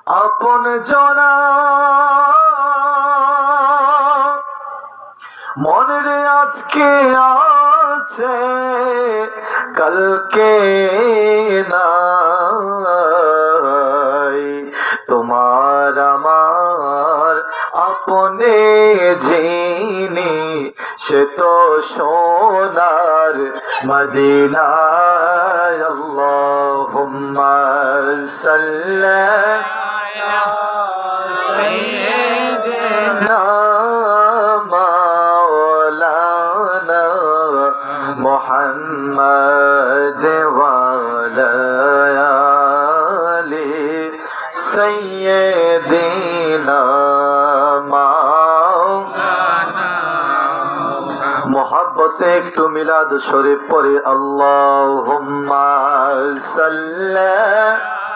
আপন জনা মনের আজকে আছে কালকে নাই। তোমার আমার আপনে যিনি সে তো সোনার মদিনায়। আল্লাহুম্মা সাল্লি আলা সাইয়্যিদিনা মাওলানা মুহাম্মদ ওয়া আলা আলি সাইয়্যিদিনা মাওলানা। মোহাব্বতে একটু মিলাদ শরীফ পড়ে আল্লাহুম্মা সাল্লি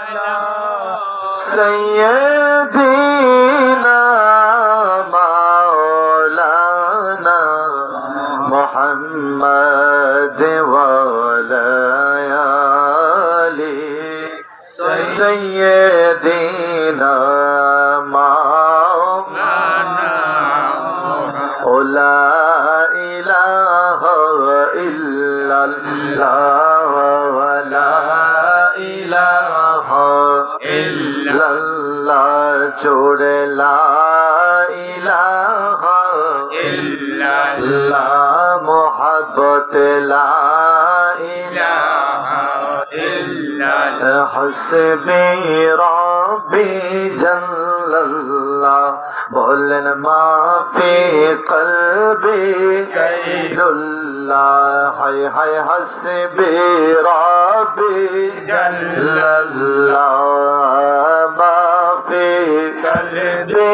আলা সাইয়্যিদিনা মাওলানা মুহাম্মদ ওয়া আলা আলি সাইয়্যিদিনা মাওলানা। লা ইলাহা ইল্লাল্লাহ লা ইলাহা ইল্লাল্লাহ জোরে লা ইলাহা ইল্লাল্লাহ মুহাব্বত লা ইলাহা ইল্লাল্লাহ হাসবি রাব্বি জাল্লাল্লাহ বলেন মাফি কলবি গায়রুল্লাহ। হায় হায় হাসবি রাব্বি জাল্লাল্লাহ মাফি কলবি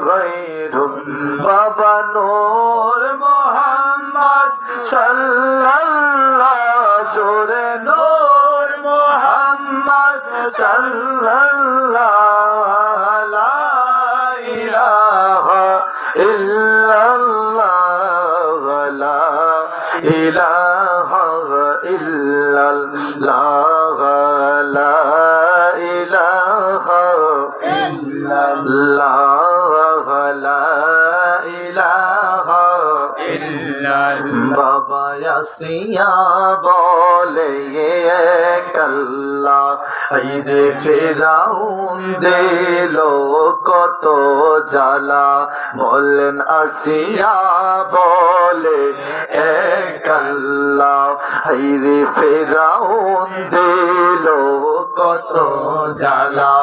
গায়রুল্লাহ। বাবা নূর মুহাম্মদ সাল্লাল্লাহ জোরে নূর মুহাম্মদ সাল্লাল্লাহ লা ইলাহা ইল্লাল্লাহ লা ইলাহা ইল্লাল্লাহ লা ইলাহা ইল্লাল্লাহ লা ইলাহা ইল্লাল্লাহ। বাবা ইয়াসিয়া বলে কাল্লা আইরে ফেরাউন দিল কত জ্বালা। বলেন আসিয়া বলে কাল্লা আইরে ফেরাউন দিল কত জ্বালা।